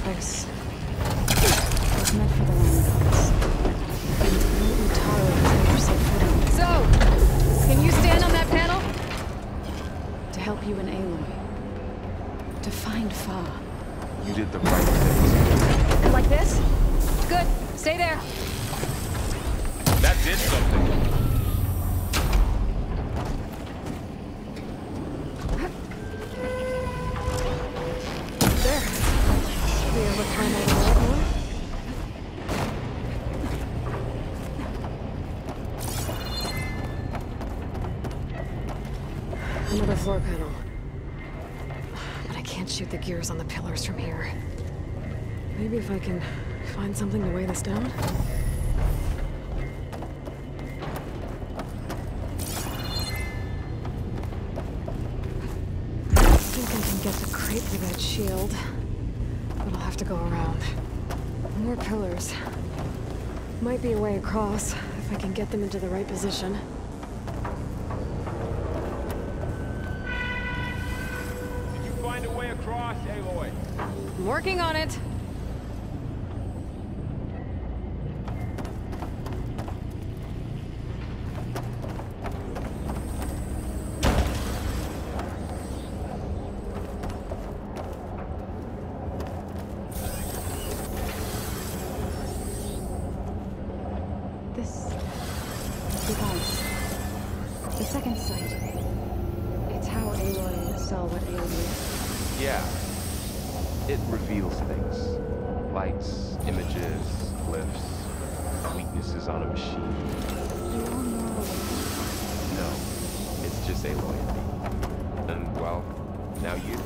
This was meant for the land gods. And Utaro has never set foot on it. So, can you stand on that panel? To help you in Aloy. To find Fa. You did the right thing. Like this? Good. Stay there. That did something. There. Should be able to climb all the way up more. Another floor panel. But I can't shoot the gears on the pillars from here. Maybe if I can find something to weigh this down? I think I can get the crate through that shield, but I'll have to go around. More pillars. Might be a way across, if I can get them into the right position. Did you find a way across, Aloy? I'm working on it. This device, the second sight, it's how Aloy saw what Aloy is. Yeah. It reveals things. Lights, images, glyphs, weaknesses on a machine. You all know. No. It's just Aloy and me. And, well, now you.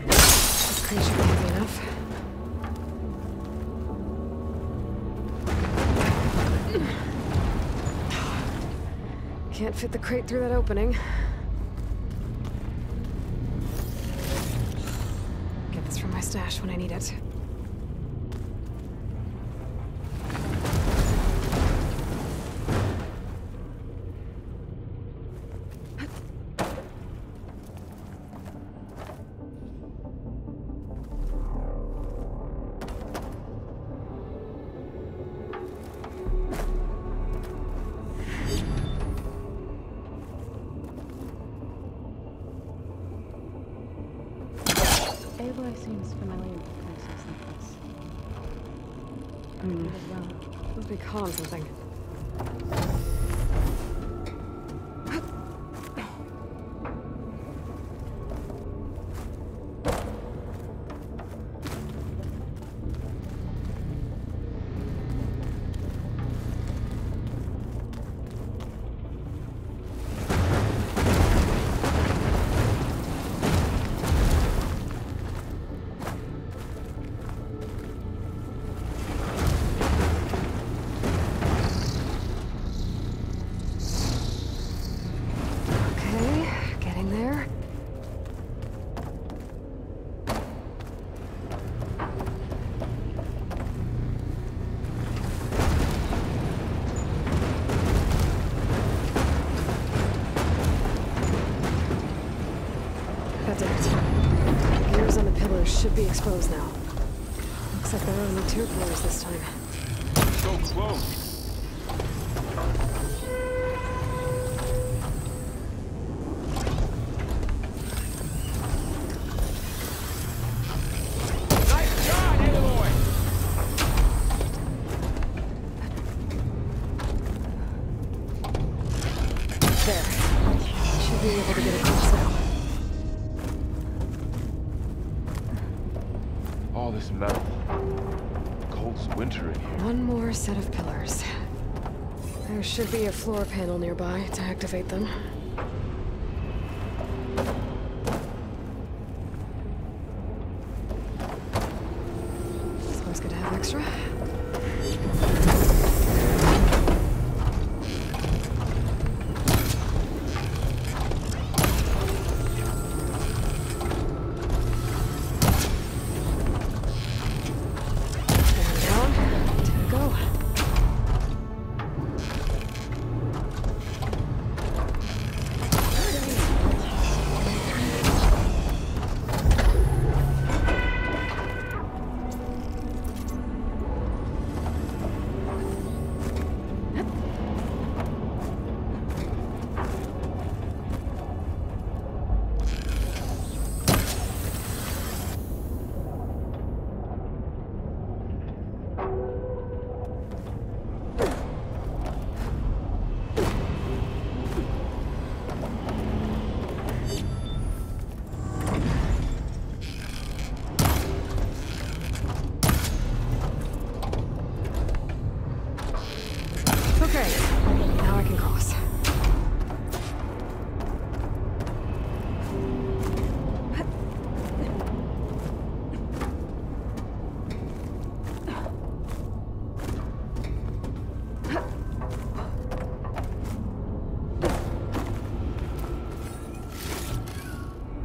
This crate should be heavy enough. Can't fit the crate through that opening. Get this from my stash when I need it. Aloy seems familiar with places like this. Hmm. As well. Must be caught on something. Should be exposed now. Looks like there are only 2 floors this time. So close. Nice shot, Aloy! There. Should be able to get across now. All this metal. Cold's winter in here. One more set of pillars. There should be a floor panel nearby to activate them. It's always good to have extra. Down, to go.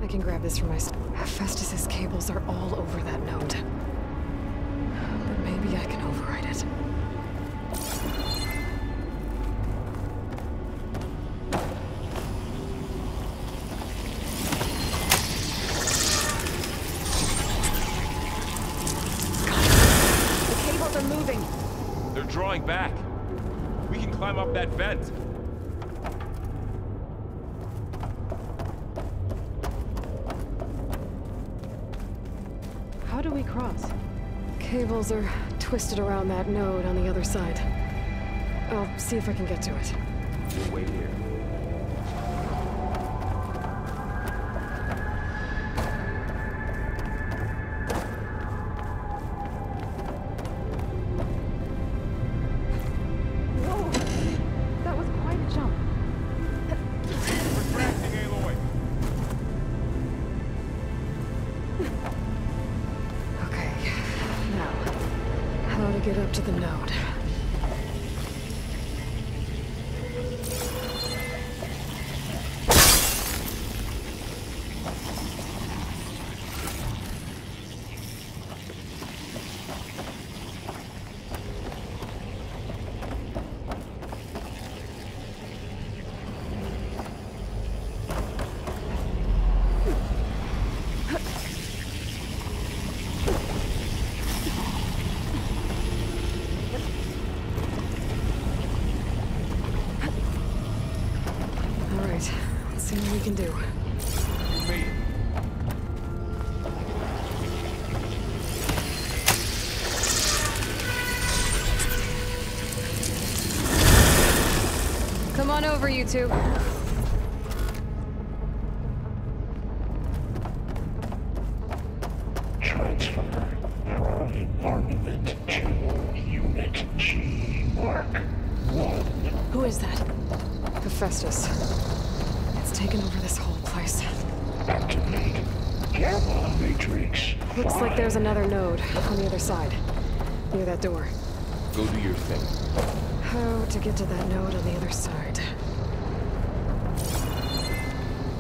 I can grab this from my... Hephaestus's cables are all over that node. But maybe I can override it. The cables are moving. They're drawing back. We can climb up that vent. How do we cross? Cables are twisted around that node on the other side. I'll see if I can get to it. We'll wait here. Whoa! That was quite a jump. Retracting, Aloy. Okay, now, how to get up to the node. Let's see what we can do. You made it. Come on over, you two. Transfer from armament to Unit G Mark 1. Who is that? Hephaestus. It's taken over this whole place. Activate Gamma Matrix. Looks like there's another node on the other side, near that door. Go do your thing. How to get to that node on the other side?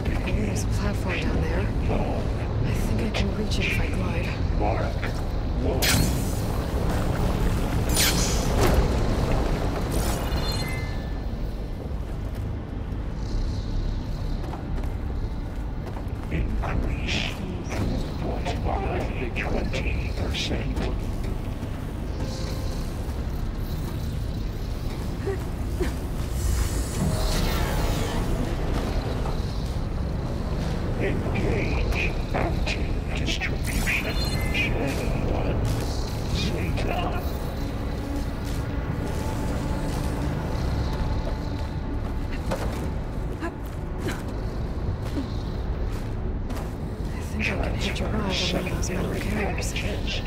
Oh, there's a platform down there. I think I can reach it if I glide. Mark 1. Increase throughput by 20%. Engage anti-distribution channel 1. Zeta. I think I can hitch a ride on one of those metal carriers. Test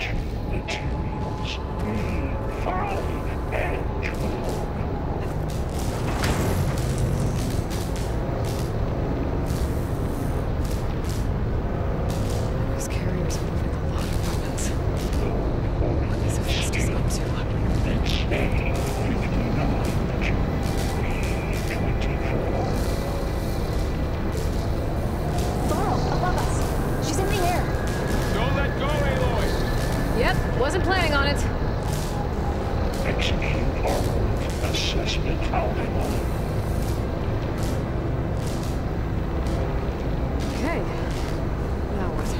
materials A5 and 12. Those carriers are moving a lot of weapons. What is Hephaestus up to? It's A59 to B24. Laurel, above us. She's in the air. Don't let go, Aloy! Yep, wasn't planning on it. Execute armament assessment outline. Okay. Now what?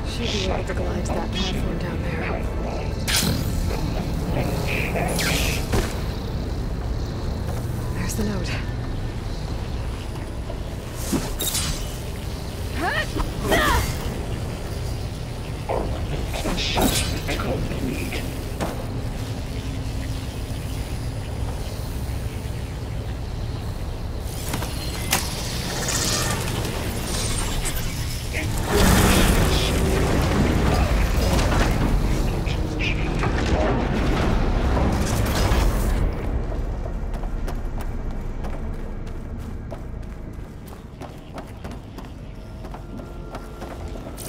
Should be able to glide to that platform down there. There's the node. Armament assessment complete.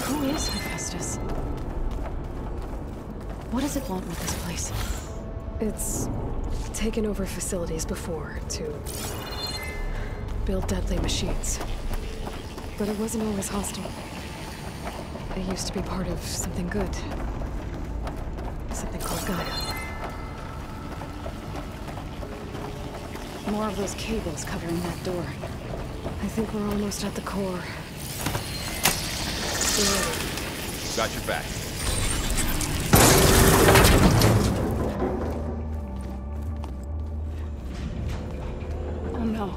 Who is Hephaestus? What does it want with this place? It's taken over facilities before to build deadly machines. But it wasn't always hostile. It used to be part of something good. Something called Gaia. More of those cables covering that door. I think we're almost at the core. Got your back. Oh no.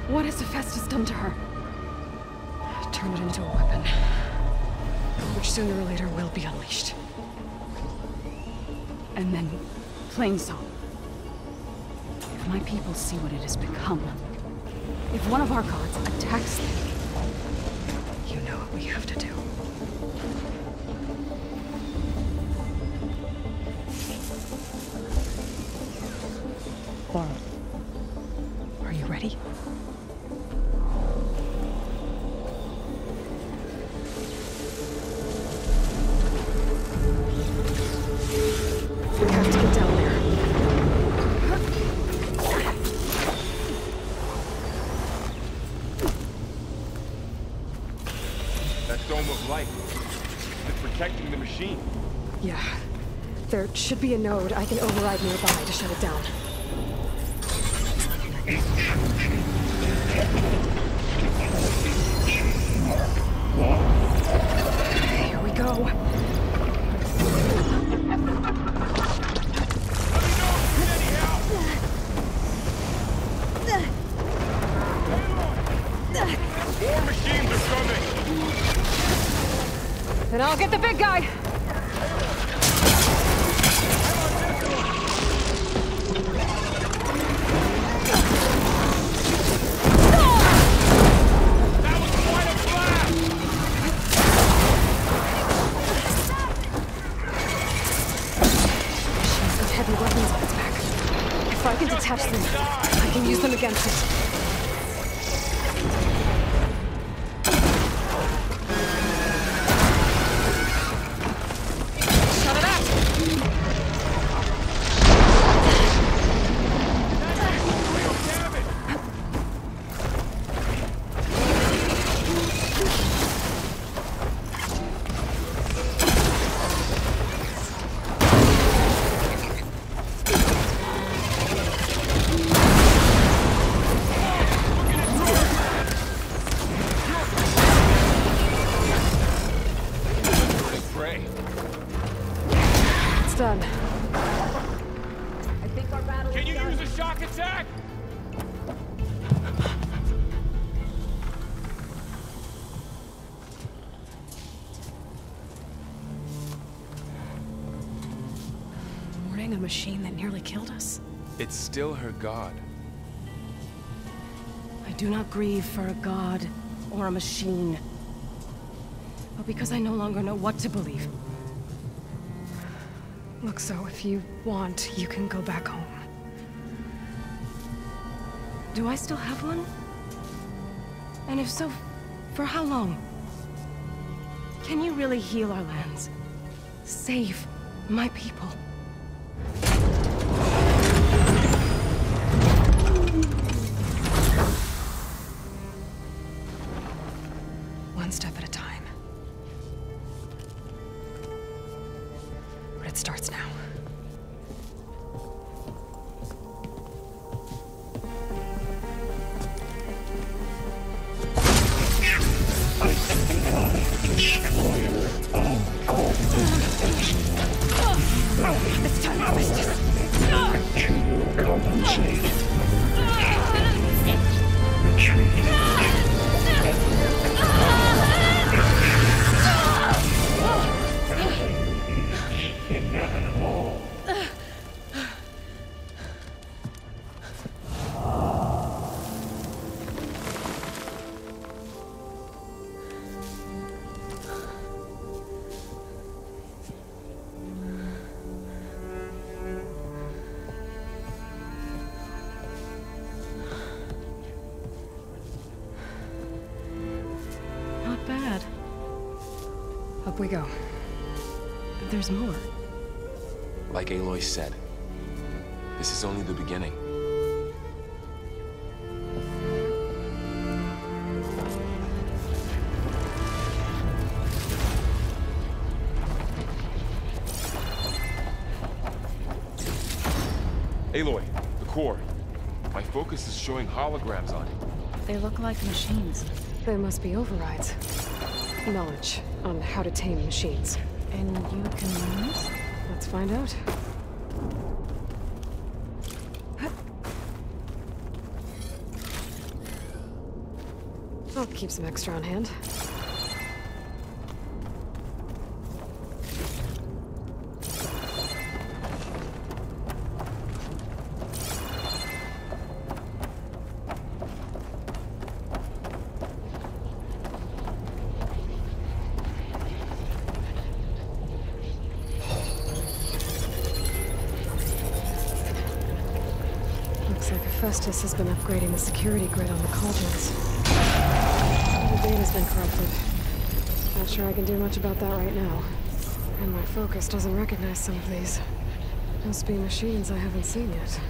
What has Hephaestus done to her? Turn it into a weapon. Which sooner or later will be unleashed. And then, Plainsong. If my people see what it has become, if one of our gods attacks them, You know what we have to do. Are you ready? We have to get down there. That dome of light. It's protecting the machine. Yeah. There should be a node I can override nearby to shut it down. Here we go. More machines are coming! Then I'll get the big guy! That was quite a blast! Machines with heavy weapons on its back. If I can detach them, I can use them against it. Shut it up! Pray. It's done. Can you use a shock attack? Warning a machine that nearly killed us? It's still her god. I do not grieve for a god or a machine, but because I no longer know what to believe. Look, so if you want, you can go back home. Do I still have one? And if so, for how long? Can you really heal our lands? Save my people? One step at a time. But it starts now. It's time to compensate. Inevitable. Not bad. Up we go. There's more. Like Aloy said, this is only the beginning. Aloy, the core. My focus is showing holograms on it. They look like machines. They must be overrides. Knowledge on how to tame machines. And you can learn this? Let's find out. I'll keep some extra on hand. Looks like Hephaestus has been upgrading the security grid on the cauldrons. The data's been corrupted. Not sure I can do much about that right now. And my focus doesn't recognize some of these. Must be machines I haven't seen yet.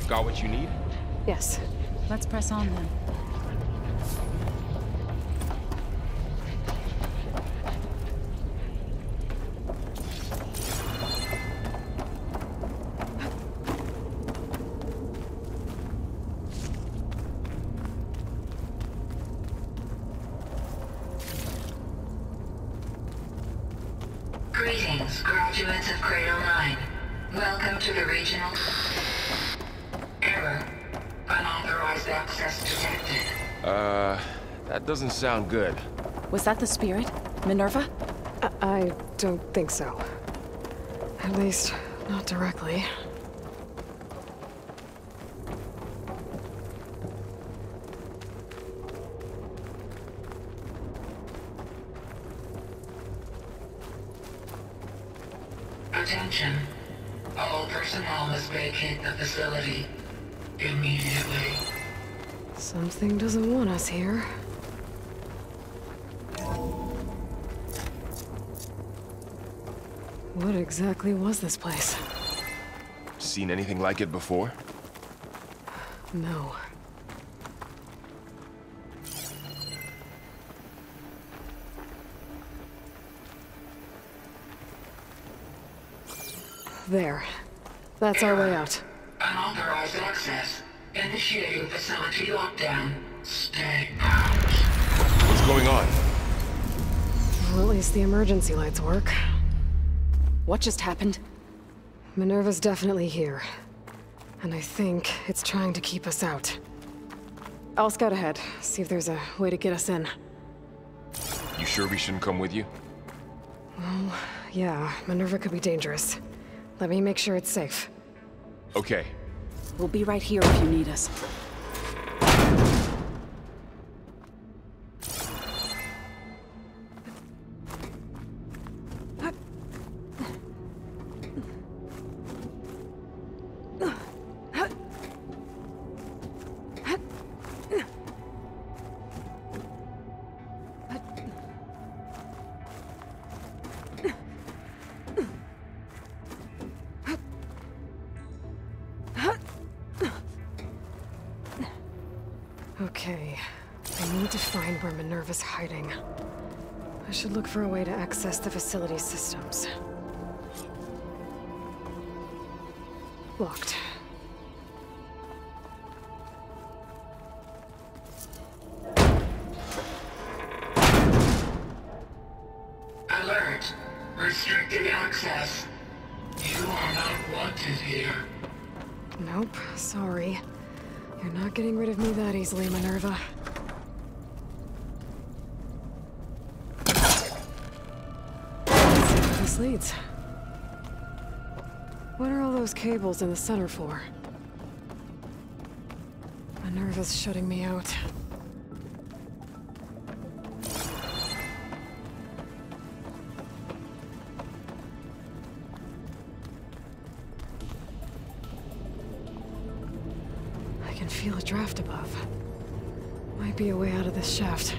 Got what you need? Yes. Let's press on then. Greetings, graduates of Cradle 9. Welcome to the regional... Error. Unauthorized access detected. That doesn't sound good. Was that the spirit? Minerva? I don't think so. At least, not directly. Attention. All personnel must vacate the facility immediately. Something doesn't want us here. What exactly was this place? Seen anything like it before? No. There. That's our way out. Unauthorized access. Initiating facility lockdown. Stay out. What's going on? Well, at least the emergency lights work. What just happened? Minerva's definitely here. And I think it's trying to keep us out. I'll scout ahead, see if there's a way to get us in. You sure we shouldn't come with you? Well, yeah, Minerva could be dangerous. Let me make sure it's safe. Okay. We'll be right here if you need us. Okay, I need to find where Minerva's hiding. I should look for a way to access the facility's systems. Locked. Alert. Restricted access. You are not wanted here. Nope, sorry. You're not getting rid of me that easily, Minerva. Let's see where this leads. What are all those cables in the center for? Minerva's shutting me out. I can feel a draft above. Might be a way out of this shaft.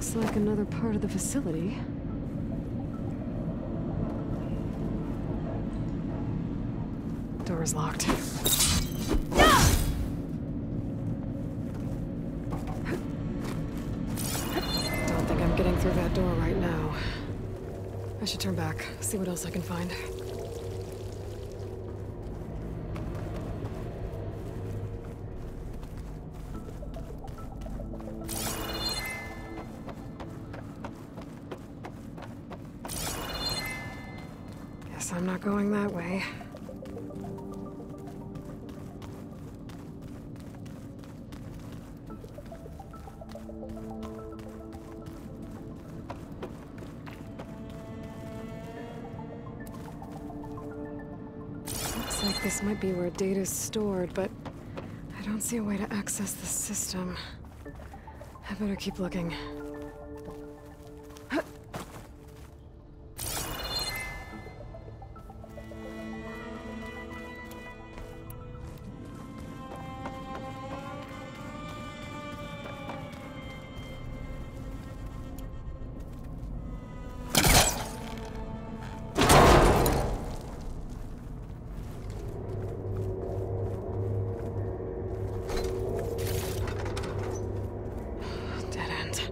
Looks like another part of the facility. Door's locked. Don't think I'm getting through that door right now. I should turn back, see what else I can find. Guess I'm not going that way. Looks like this might be where data's stored, but I don't see a way to access the system. I better keep looking. Dead end.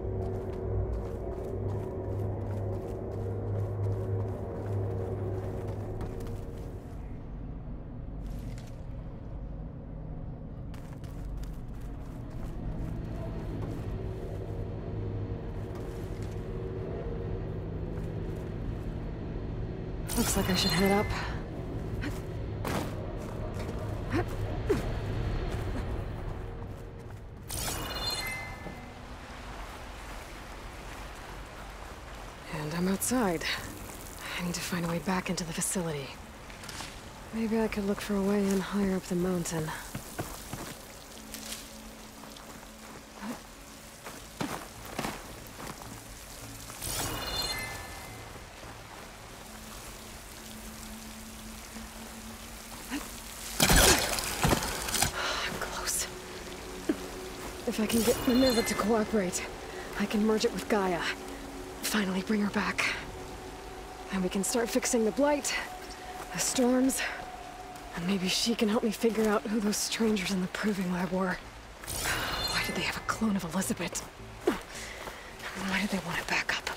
Looks like I should head up. And I'm outside. I need to find a way back into the facility. Maybe I could look for a way in higher up the mountain. Close. If I can get Minerva to cooperate, I can merge it with Gaia. Finally bring her back. And we can start fixing the blight, the storms, and maybe she can help me figure out who those strangers in the proving lab were. Why did they have a clone of Elizabeth? Why did they want it back up?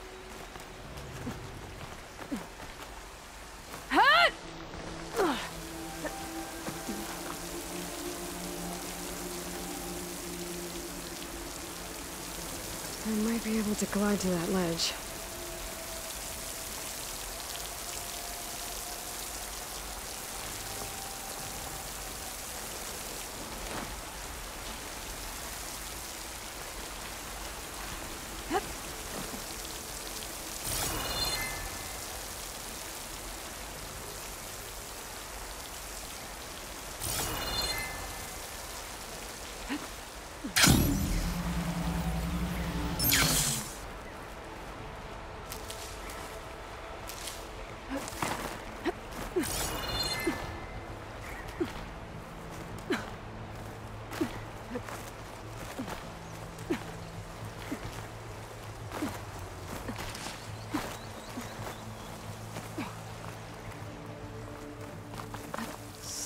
I might be able to glide to that ledge.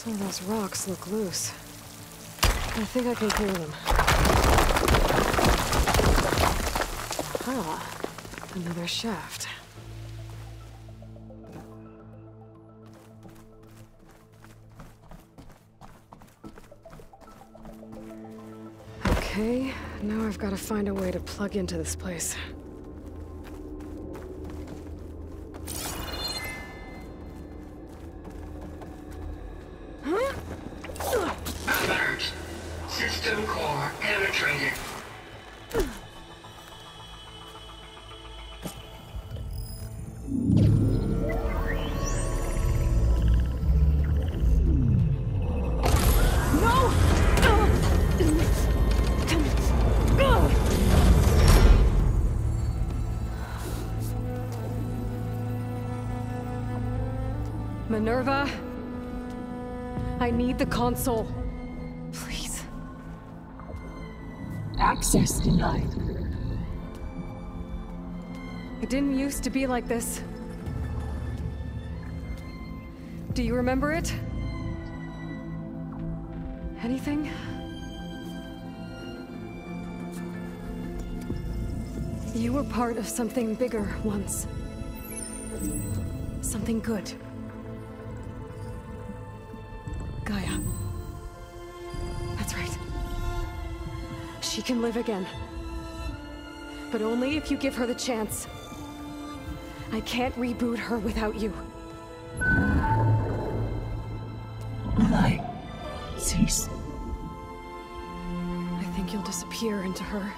Some of those rocks look loose. I think I can clear them. Aha! Another shaft. Okay, now I've got to find a way to plug into this place. Alert. System core penetrated. Minerva? I need the console. Please. Access denied. It didn't used to be like this. Do you remember it? Anything? You were part of something bigger once. Something good. Gaia. That's right. She can live again. But only if you give her the chance. I can't reboot her without you. Why? Cease. I think you'll disappear into her.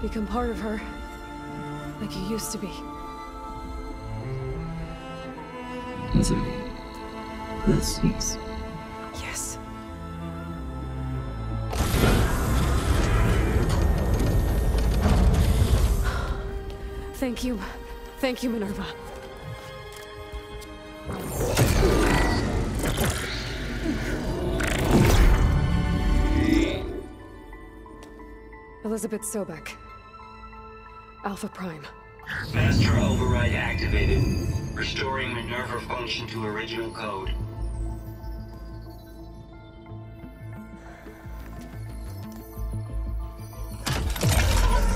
Become part of her. Like you used to be. Easily. Will cease. Yes. Thank you. Thank you, Minerva. Elizabeth Sobek. Alpha Prime. Master override activated. Restoring Minerva function to original code.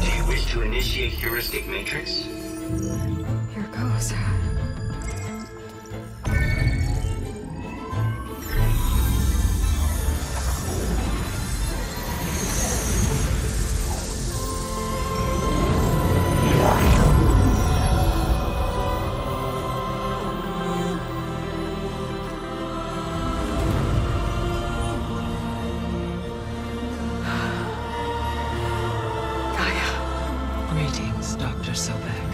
Do you wish to initiate heuristic matrix? Here goes. Greetings, Dr. Sobek.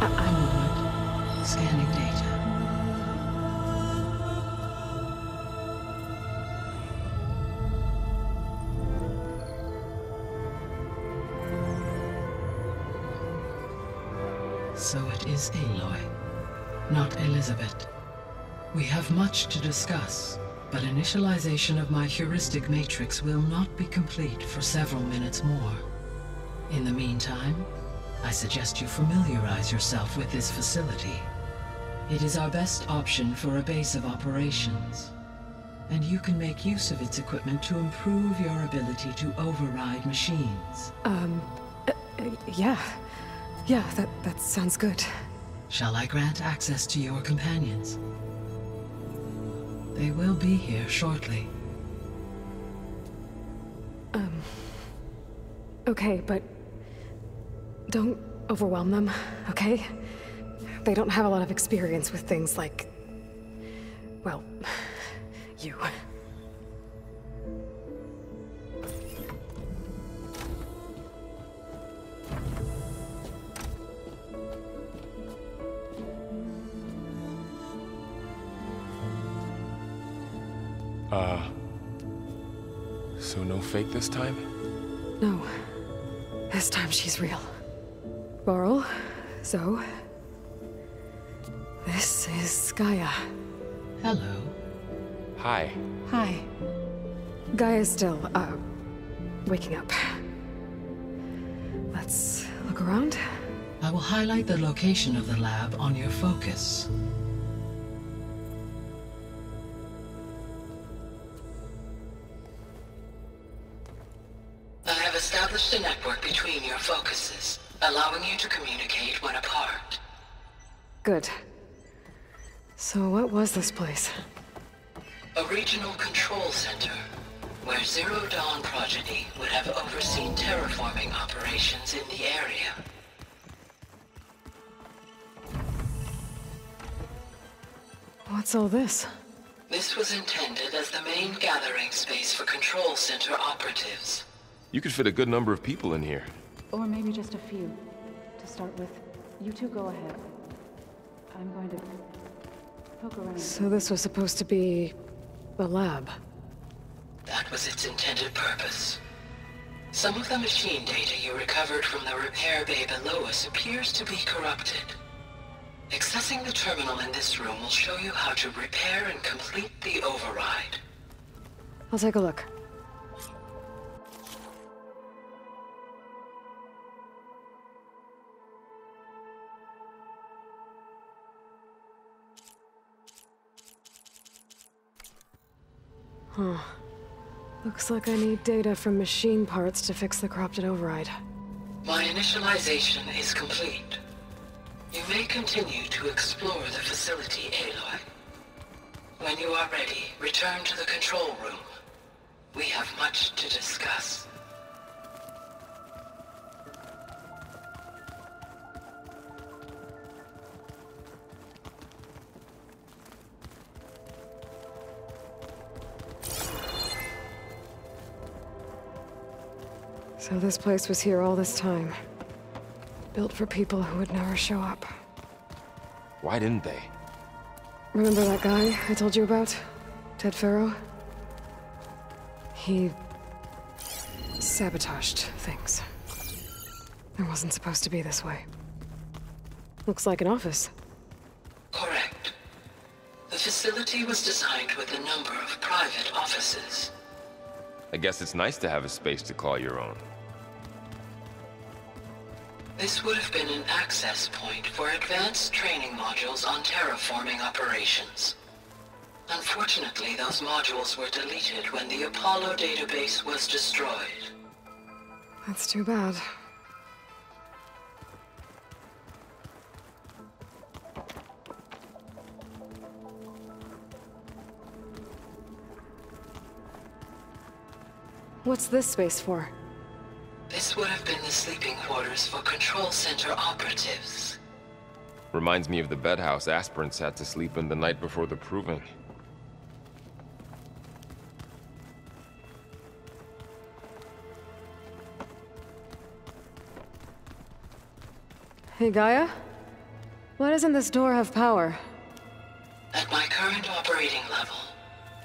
I'm Wood. Scanning data. So it is Aloy, not Elizabeth. We have much to discuss, but initialization of my heuristic matrix will not be complete for several minutes more. In the meantime, I suggest you familiarize yourself with this facility. It is our best option for a base of operations, and you can make use of its equipment to improve your ability to override machines. Yeah. Yeah, that sounds good. Shall I grant access to your companions? They will be here shortly. Okay, but don't overwhelm them, okay? They don't have a lot of experience with things like, well, you. So no fake this time? No. This time she's real. Laurel, Zoe. This is Gaia. Hello. Hi. Hi. Gaia's still, waking up. Let's look around. I will highlight the location of the lab on your focus. I have established a network between your focuses, allowing you to communicate when apart. Good. So what was this place? A regional control center, where Zero Dawn progeny would have overseen terraforming operations in the area. What's all this? This was intended as the main gathering space for control center operatives. You could fit a good number of people in here. Or maybe just a few. To start with, you two go ahead. I'm going to poke around. So this was supposed to be the lab. That was its intended purpose. Some of the machine data you recovered from the repair bay below us appears to be corrupted. Accessing the terminal in this room will show you how to repair and complete the override. I'll take a look. Huh. Looks like I need data from machine parts to fix the corrupted override. My initialization is complete. You may continue to explore the facility, Aloy. When you are ready, return to the control room. We have much to discuss. So this place was here all this time. Built for people who would never show up. Why didn't they? Remember that guy I told you about? Ted Farrow? He sabotaged things. It wasn't supposed to be this way. Looks like an office. Correct. The facility was designed with a number of private offices. I guess it's nice to have a space to call your own. This would have been an access point for advanced training modules on terraforming operations. Unfortunately, those modules were deleted when the Apollo database was destroyed. That's too bad. What's this space for? This would have been the sleeping quarters for control center operatives. Reminds me of the bedhouse aspirants had to sleep in the night before the proving. Hey, Gaia? Why doesn't this door have power? At my current operating level,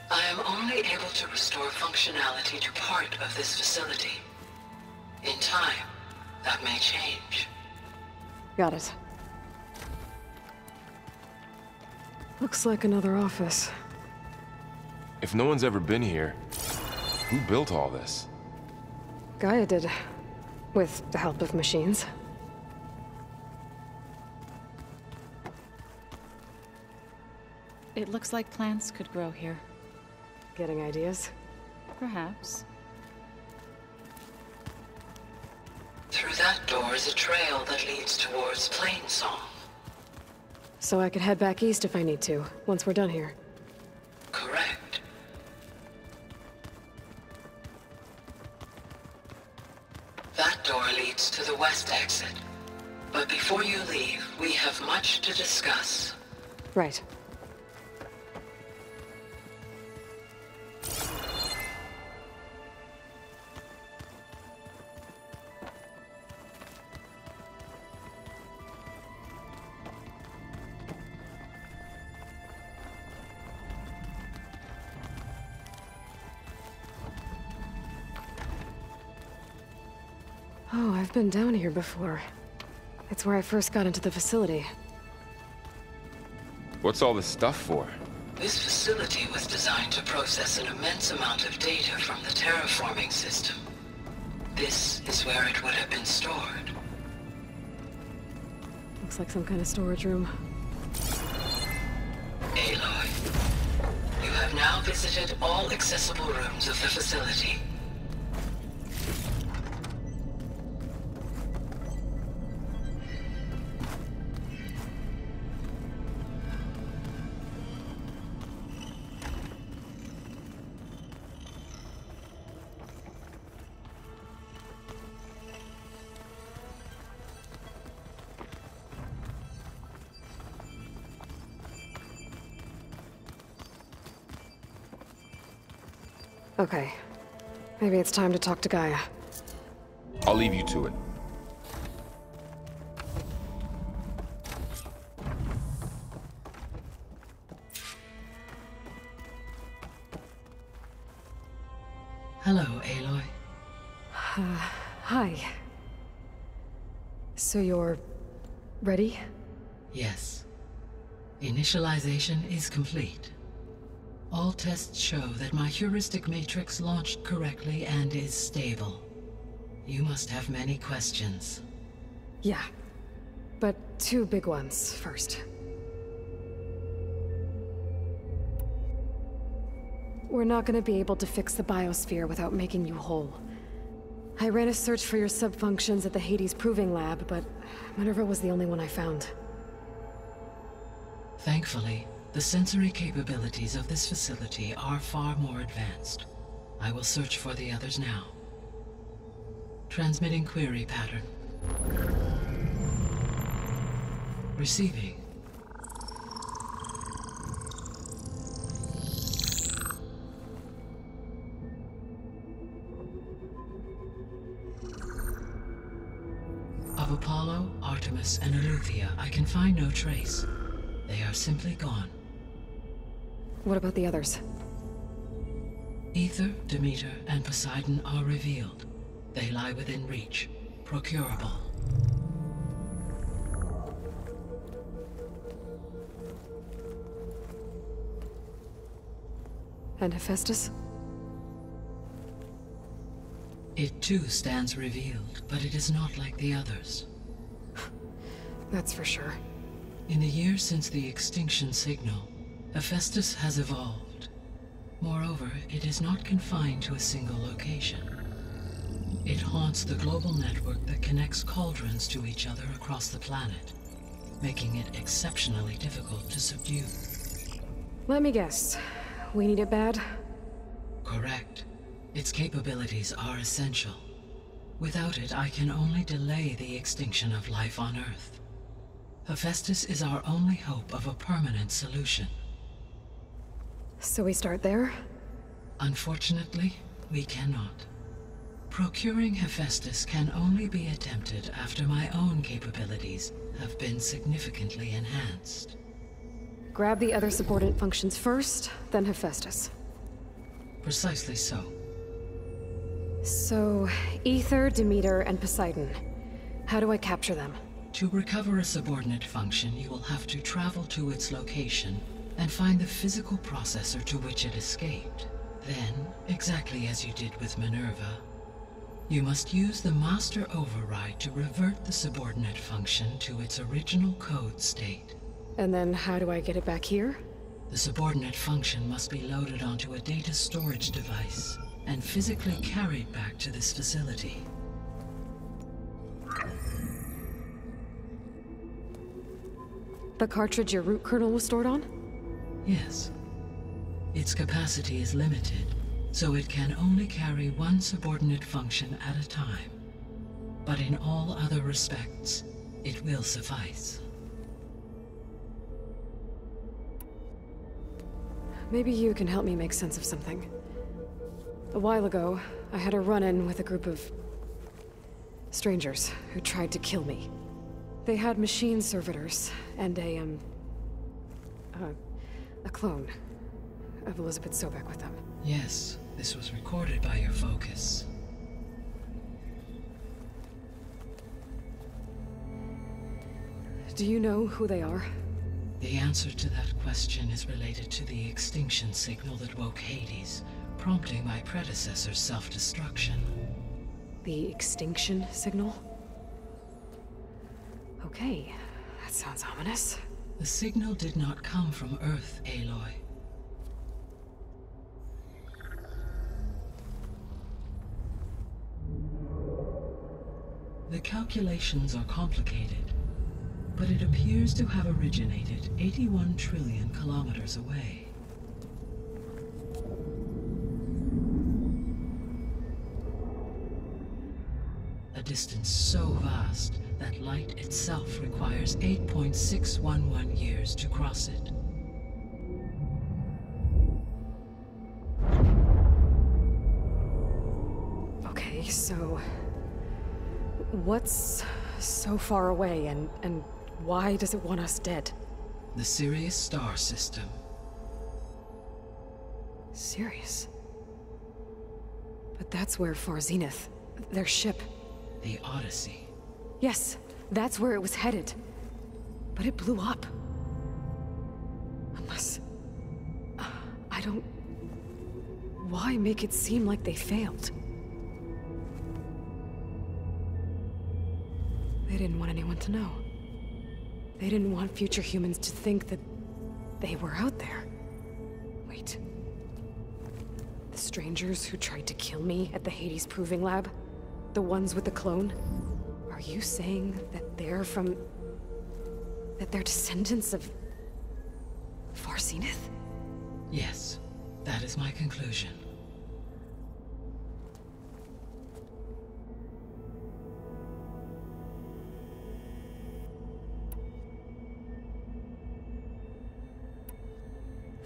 I am only able to restore functionality to part of this facility. In time, that may change. Got it. Looks like another office. If no one's ever been here, who built all this? Gaia did. With the help of machines. It looks like plants could grow here. Getting ideas? Perhaps. Through that door is a trail that leads towards Plainsong. So I could head back east if I need to, once we're done here. Correct. That door leads to the west exit. But before you leave, we have much to discuss. Right. Oh, I've been down here before. It's where I first got into the facility. What's all this stuff for? This facility was designed to process an immense amount of data from the terraforming system. This is where it would have been stored. Looks like some kind of storage room. Aloy, you have now visited all accessible rooms of the facility. Okay. Maybe it's time to talk to Gaia. I'll leave you to it. Hello, Aloy. Hi. So you're... ready? Yes. Initialization is complete. All tests show that my heuristic matrix launched correctly and is stable. You must have many questions. Yeah. But two big ones first. 1. we're not gonna be able to fix the biosphere without making you whole. I ran a search for your subfunctions at the Hades Proving Lab, but Minerva was the only one I found. Thankfully, the sensory capabilities of this facility are far more advanced. I will search for the others now. Transmitting query pattern. Receiving. Of Apollo, Artemis, and Eleuthia, I can find no trace. They are simply gone. What about the others? Aether, Demeter, and Poseidon are revealed. They lie within reach, procurable. And Hephaestus? It too stands revealed, but it is not like the others. That's for sure. In the years since the extinction signal, Hephaestus has evolved. Moreover, it is not confined to a single location. It haunts the global network that connects cauldrons to each other across the planet, making it exceptionally difficult to subdue. Let me guess. We need it bad? Correct. Its capabilities are essential. Without it, I can only delay the extinction of life on Earth. Hephaestus is our only hope of a permanent solution. So we start there? Unfortunately, we cannot. Procuring Hephaestus can only be attempted after my own capabilities have been significantly enhanced. Grab the other subordinate functions first, then Hephaestus. Precisely so. So, Aether, Demeter, and Poseidon. How do I capture them? To recover a subordinate function, you will have to travel to its location and find the physical processor to which it escaped. Then, exactly as you did with Minerva, you must use the master override to revert the subordinate function to its original code state. And then how do I get it back here? The subordinate function must be loaded onto a data storage device and physically carried back to this facility. The cartridge your root kernel was stored on? Yes. Its capacity is limited, so it can only carry one subordinate function at a time. But in all other respects, it will suffice. Maybe you can help me make sense of something. A while ago, I had a run-in with a group of strangers who tried to kill me. They had machine servitors and a clone of Elizabeth Sobek with them. Yes, this was recorded by your focus. Do you know who they are? The answer to that question is related to the extinction signal that woke Hades, prompting my predecessor's self-destruction. The extinction signal? Okay, that sounds ominous. The signal did not come from Earth, Aloy. The calculations are complicated, but it appears to have originated 81 trillion kilometers away. A distance so vast that light itself requires 8.611 years to cross it. Okay, so what's so far away and why does it want us dead? The Sirius star system. Sirius? But that's where Far Zenith, their ship. The Odyssey. Yes, that's where it was headed. But it blew up. Unless... I don't... Why make it seem like they failed? They didn't want anyone to know. They didn't want future humans to think that they were out there. Wait. strangers who tried to kill me at the Hades Proving Lab? The ones with the clone? Are you saying that they're from... that they're descendants of... Farsenith? Yes, that is my conclusion.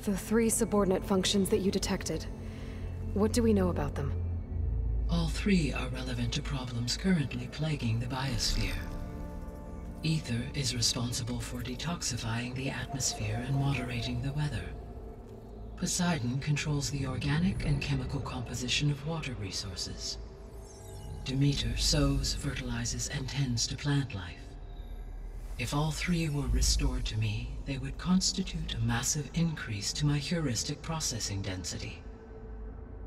The 3 subordinate functions that you detected. What do we know about them? All 3 are relevant to problems currently plaguing the biosphere. Ether is responsible for detoxifying the atmosphere and moderating the weather. Poseidon controls the organic and chemical composition of water resources. Demeter sows, fertilizes, and tends to plant life. If all 3 were restored to me, they would constitute a massive increase to my heuristic processing density.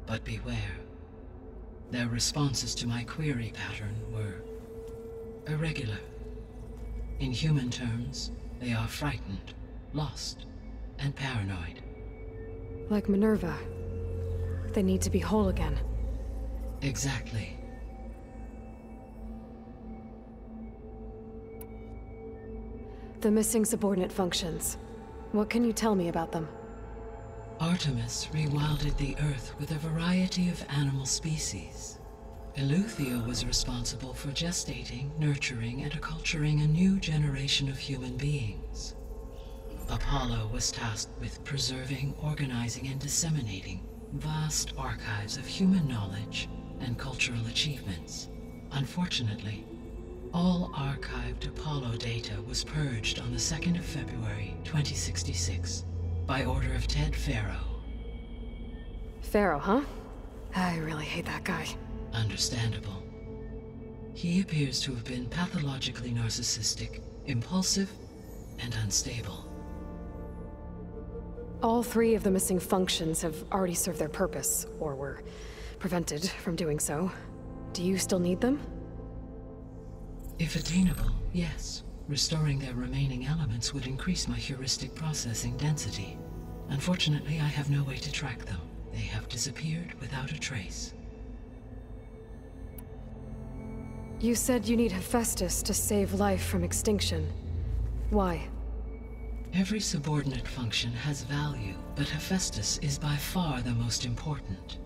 But beware. Their responses to my query pattern were irregular. In human terms, they are frightened, lost, and paranoid. Like Minerva. They need to be whole again. Exactly. The missing subordinate functions. What can you tell me about them? Artemis rewilded the Earth with a variety of animal species. Eleuthia was responsible for gestating, nurturing, and acculturating a new generation of human beings. Apollo was tasked with preserving, organizing, and disseminating vast archives of human knowledge and cultural achievements. Unfortunately, all archived Apollo data was purged on the 2nd of February, 2066, by order of Ted Faro. Pharaoh, huh? I really hate that guy. Understandable. He appears to have been pathologically narcissistic, impulsive, and unstable. All 3 of the missing functions have already served their purpose, or were prevented from doing so. Do you still need them? If attainable, yes. Restoring their remaining elements would increase my heuristic processing density. Unfortunately, I have no way to track them. They have disappeared without a trace. You said you need Hephaestus to save life from extinction. Why? Every subordinate function has value, but Hephaestus is by far the most important.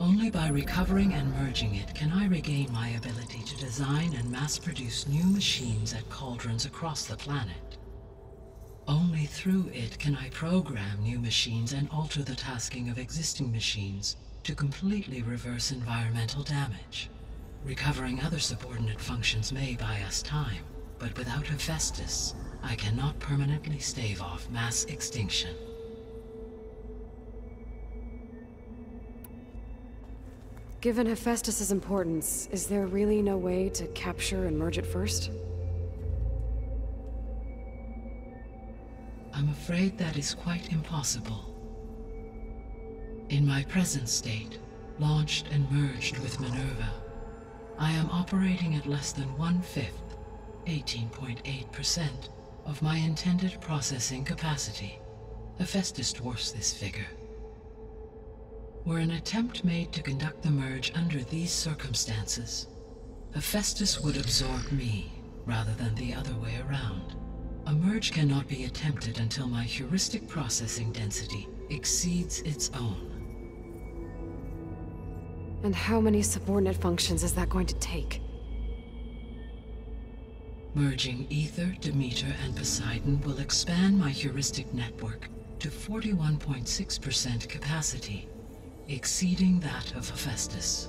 Only by recovering and merging it can I regain my ability to design and mass-produce new machines at cauldrons across the planet. Only through it can I program new machines and alter the tasking of existing machines to completely reverse environmental damage. Recovering other subordinate functions may buy us time, but without Hephaestus, I cannot permanently stave off mass extinction. Given Hephaestus's importance, is there really no way to capture and merge it first? I'm afraid that is quite impossible. In my present state, launched and merged with Minerva, I am operating at less than 1/5, 18.8%, of my intended processing capacity. Hephaestus dwarfs this figure. Were an attempt made to conduct the merge under these circumstances, Hephaestus would absorb me, rather than the other way around. A merge cannot be attempted until my heuristic processing density exceeds its own. And how many subordinate functions is that going to take? Merging Ether, Demeter, and Poseidon will expand my heuristic network to 41.6% capacity, exceeding that of Hephaestus.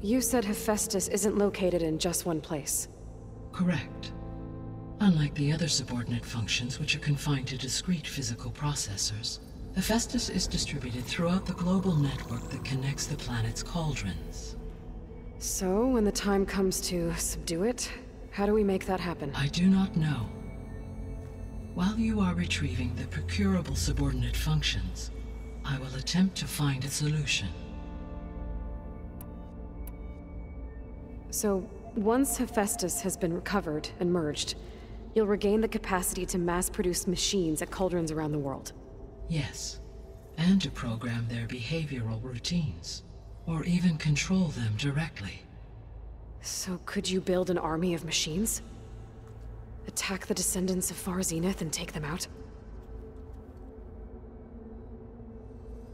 You said Hephaestus isn't located in just one place. Correct. Unlike the other subordinate functions, which are confined to discrete physical processors, Hephaestus is distributed throughout the global network that connects the planet's cauldrons. So, when the time comes to subdue it, how do we make that happen? I do not know. While you are retrieving the procurable subordinate functions, I will attempt to find a solution. So, once Hephaestus has been recovered and merged, you'll regain the capacity to mass-produce machines at cauldrons around the world. Yes. and to program their behavioral routines, or even control them directly. So could you build an army of machines? Attack the descendants of Far Zenith and take them out?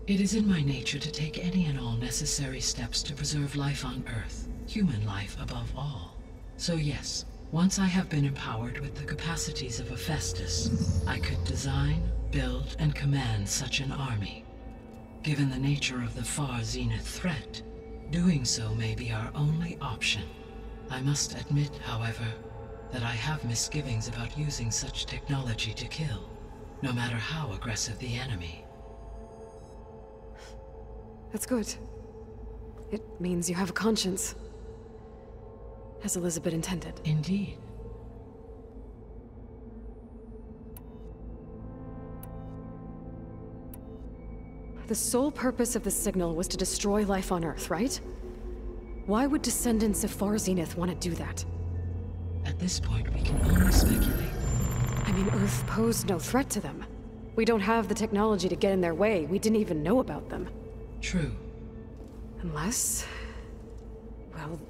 It is in my nature to take any and all necessary steps to preserve life on Earth, human life above all. So yes, once I have been empowered with the capacities of a Festus, I could design, build, and command such an army. Given the nature of the Far Zenith threat, doing so may be our only option. I must admit, however, that I have misgivings about using such technology to kill, no matter how aggressive the enemy. That's good. It means you have a conscience. As Elizabeth intended. Indeed. The sole purpose of the signal was to destroy life on Earth, right? Why would descendants of Far Zenith want to do that? At this point, we can only speculate. I mean, Earth posed no threat to them. We don't have the technology to get in their way. We didn't even know about them. True. Unless... well...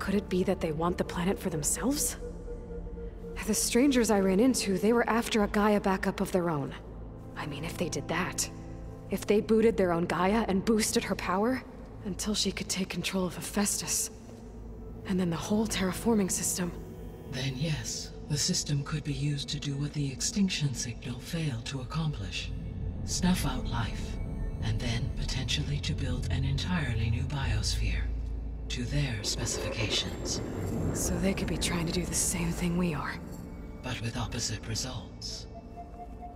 could it be that they want the planet for themselves? The strangers I ran into, they were after a Gaia backup of their own. I mean, if they did that... if they booted their own Gaia and boosted her power... until she could take control of Hephaestus. And then the whole terraforming system. Then yes, the system could be used to do what the extinction signal failed to accomplish. Snuff out life, and then potentially to build an entirely new biosphere. To their specifications. So they could be trying to do the same thing we are. But with opposite results.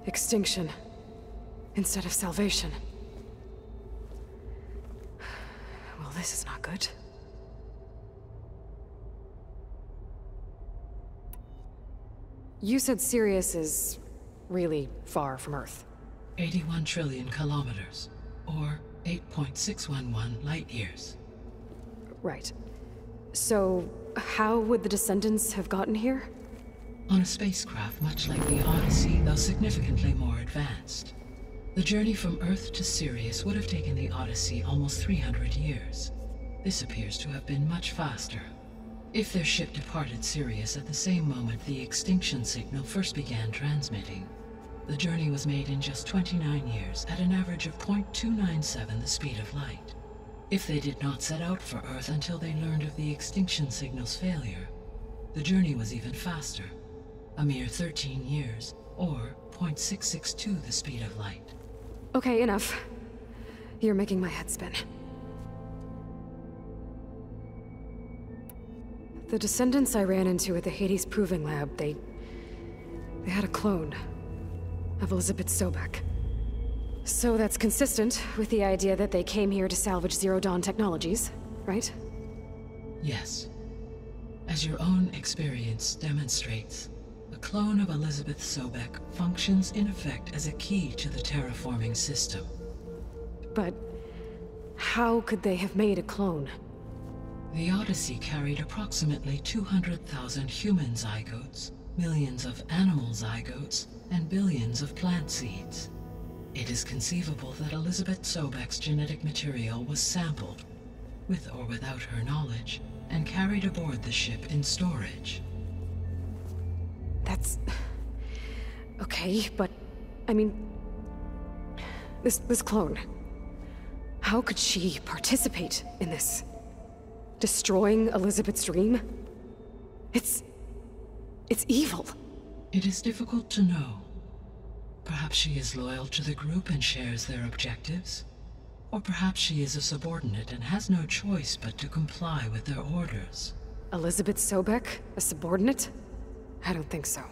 Extinction. Instead of salvation. Well, this is not good. You said Sirius is really far from Earth. 81 trillion kilometers, or 8.611 light years. Right. So, how would the descendants have gotten here? On a spacecraft much like the Odyssey, though significantly more advanced. The journey from Earth to Sirius would have taken the Odyssey almost 300 years. This appears to have been much faster. If their ship departed Sirius at the same moment the extinction signal first began transmitting, the journey was made in just 29 years at an average of 0.297 the speed of light. If they did not set out for Earth until they learned of the extinction signal's failure, the journey was even faster, a mere 13 years, or 0.662 the speed of light. Okay, enough. You're making my head spin. The descendants I ran into at the Hades Proving Lab, they had a clone of Elizabeth Sobek. So that's consistent with the idea that they came here to salvage Zero Dawn technologies, right? Yes. As your own experience demonstrates, a clone of Elizabeth Sobek functions in effect as a key to the terraforming system. But how could they have made a clone? The Odyssey carried approximately 200,000 human zygotes, millions of animal zygotes, and billions of plant seeds. It is conceivable that Elizabeth Sobek's genetic material was sampled, with or without her knowledge, and carried aboard the ship in storage. That's... okay, but... I mean... This clone... how could she participate in this? Destroying Elizabeth's dream? It's evil. It is difficult to know. Perhaps she is loyal to the group and shares their objectives. Or perhaps she is a subordinate and has no choice but to comply with their orders. Elizabeth Sobek? A subordinate? I don't think so.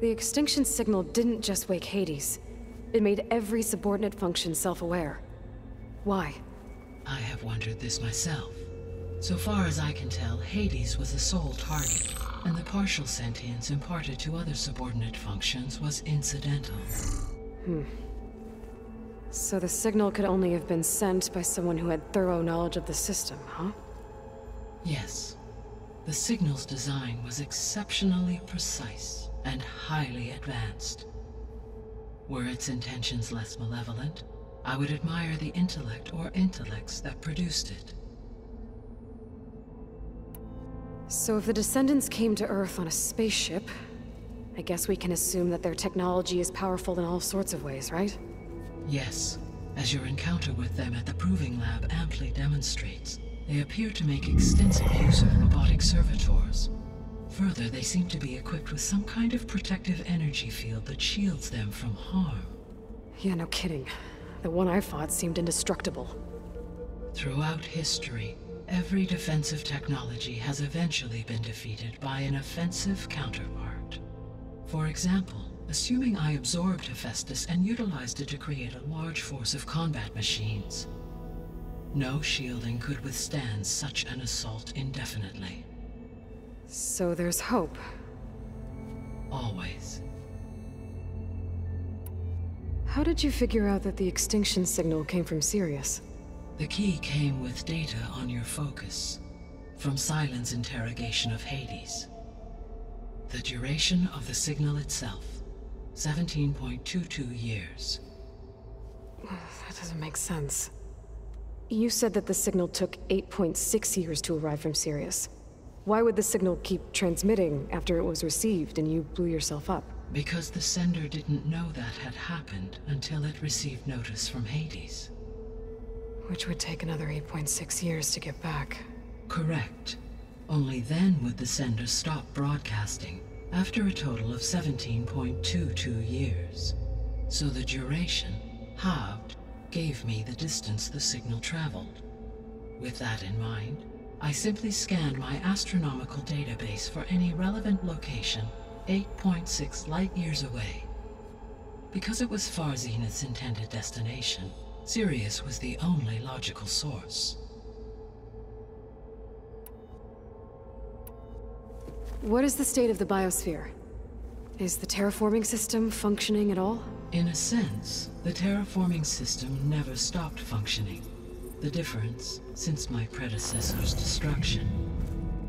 The extinction signal didn't just wake Hades. It made every subordinate function self-aware. Why? I have wondered this myself. So far as I can tell, Hades was the sole target, and the partial sentience imparted to other subordinate functions was incidental. So the signal could only have been sent by someone who had thorough knowledge of the system, huh? Yes. The signal's design was exceptionally precise and highly advanced. Were its intentions less malevolent, I would admire the intellect or intellects that produced it. So if the descendants came to Earth on a spaceship, I guess we can assume that their technology is powerful in all sorts of ways, right? Yes, as your encounter with them at the Proving Lab amply demonstrates, they appear to make extensive use of robotic servitors. Further, they seem to be equipped with some kind of protective energy field that shields them from harm. Yeah, no kidding. The one I fought seemed indestructible. Throughout history, every defensive technology has eventually been defeated by an offensive counterpart. For example, assuming I absorbed Hephaestus and utilized it to create a large force of combat machines. No shielding could withstand such an assault indefinitely. So there's hope. Always. How did you figure out that the extinction signal came from Sirius? The key came with data on your focus, from Silent's interrogation of Hades. The duration of the signal itself, 17.22 years. That doesn't make sense. You said that the signal took 8.6 years to arrive from Sirius. Why would the signal keep transmitting after it was received and you blew yourself up? Because the sender didn't know that had happened until it received notice from Hades. Which would take another 8.6 years to get back. Correct. Only then would the sender stop broadcasting, after a total of 17.22 years. So the duration, halved, gave me the distance the signal traveled. With that in mind, I simply scanned my astronomical database for any relevant location 8.6 light-years away. Because it was far Zenith's intended destination, Sirius was the only logical source. What is the state of the biosphere? Is the terraforming system functioning at all? In a sense, the terraforming system never stopped functioning. The difference, since my predecessor's destruction,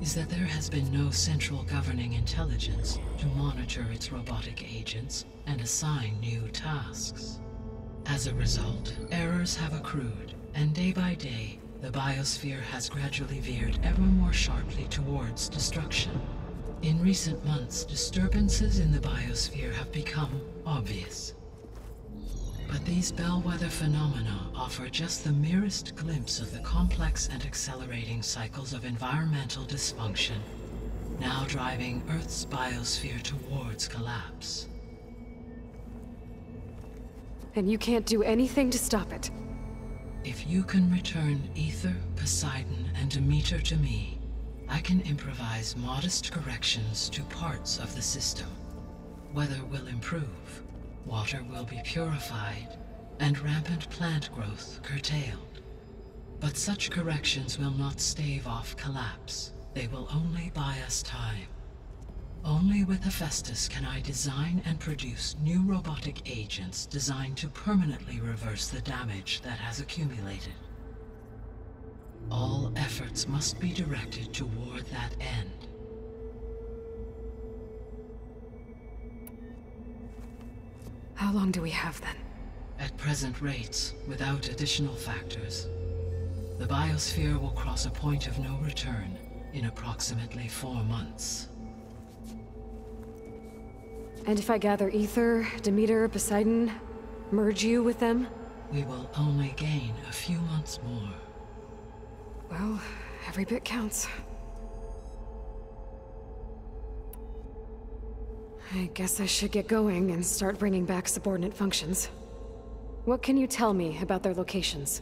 is that there has been no central governing intelligence to monitor its robotic agents and assign new tasks. As a result, errors have accrued, and day by day, the biosphere has gradually veered ever more sharply towards destruction. In recent months, disturbances in the biosphere have become obvious. But these bellwether phenomena offer just the merest glimpse of the complex and accelerating cycles of environmental dysfunction, now driving Earth's biosphere towards collapse. And you can't do anything to stop it? If you can return Ether, Poseidon, and Demeter to me, I can improvise modest corrections to parts of the system. Weather will improve, water will be purified, and rampant plant growth curtailed. But such corrections will not stave off collapse. They will only buy us time. Only with Hephaestus can I design and produce new robotic agents designed to permanently reverse the damage that has accumulated. All efforts must be directed toward that end. How long do we have then? At present rates, without additional factors, the biosphere will cross a point of no return in approximately 4 months. And if I gather Ether, Demeter, Poseidon, merge you with them? We will only gain a few months more. Well, every bit counts. I guess I should get going and start bringing back subordinate functions. What can you tell me about their locations?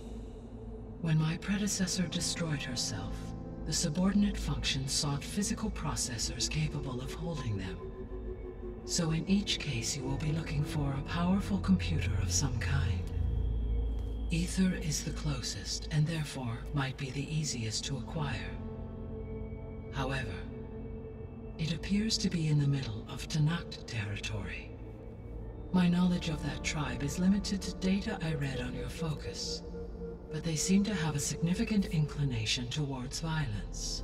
When my predecessor destroyed herself, the subordinate functions sought physical processors capable of holding them. So in each case you will be looking for a powerful computer of some kind. Ether is the closest, and therefore might be the easiest to acquire. However, it appears to be in the middle of Tanakh territory. My knowledge of that tribe is limited to data I read on your focus, but they seem to have a significant inclination towards violence.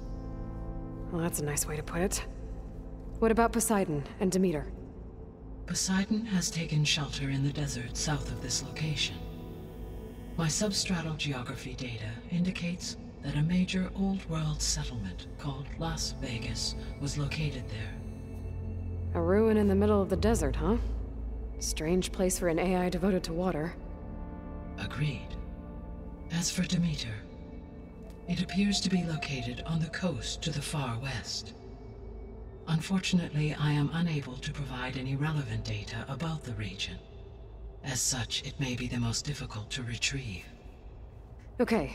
Well, that's a nice way to put it. What about Poseidon and Demeter? Poseidon has taken shelter in the desert south of this location. My substratal geography data indicates that a major old-world settlement called Las Vegas was located there. A ruin in the middle of the desert, huh? Strange place for an AI devoted to water. Agreed. As for Demeter, it appears to be located on the coast to the far west. Unfortunately, I am unable to provide any relevant data about the region. As such, it may be the most difficult to retrieve. Okay,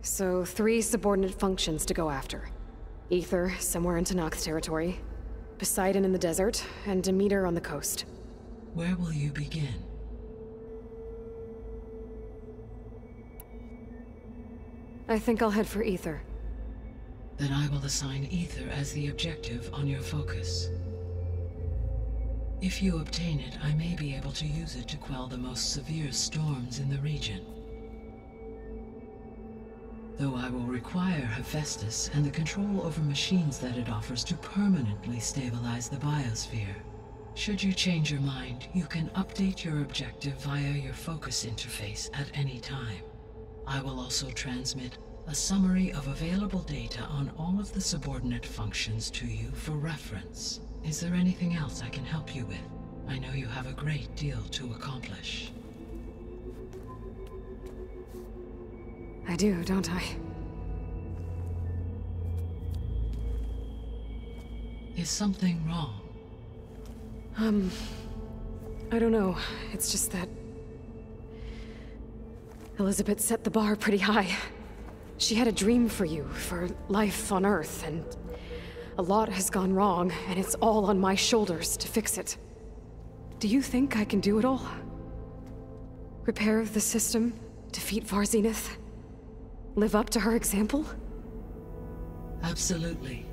so 3 subordinate functions to go after. Ether, somewhere in Tanakh territory. Poseidon in the desert, and Demeter on the coast. Where will you begin? I think I'll head for Ether. Then I will assign Ether as the objective on your focus. If you obtain it, I may be able to use it to quell the most severe storms in the region. Though I will require Hephaestus and the control over machines that it offers to permanently stabilize the biosphere. Should you change your mind, you can update your objective via your focus interface at any time. I will also transmit a summary of available data on all of the subordinate functions to you for reference. Is there anything else I can help you with? I know you have a great deal to accomplish. I do, don't I? Is something wrong? I don't know. It's just that Elizabeth set the bar pretty high. She had a dream for you, for life on Earth, and a lot has gone wrong, and it's all on my shoulders to fix it. Do you think I can do it all? Repair the system, defeat Varzenith, live up to her example? Absolutely.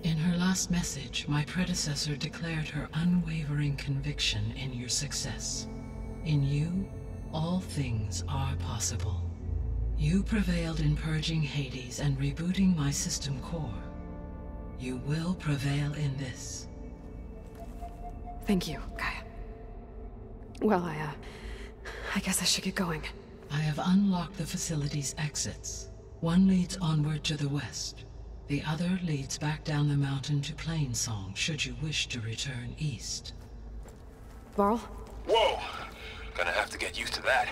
In her last message, my predecessor declared her unwavering conviction in your success. In you, all things are possible. You prevailed in purging Hades and rebooting my system core. You will prevail in this. Thank you, Gaia. Well, I guess I should get going. I have unlocked the facility's exits. One leads onward to the west. The other leads back down the mountain to Plainsong, should you wish to return east. Varl? Whoa! Gonna have to get used to that.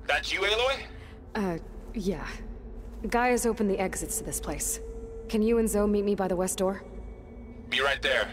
That's you, Aloy? Yeah. Gaia's opened the exits to this place. Can you and Zoe meet me by the west door? Be right there.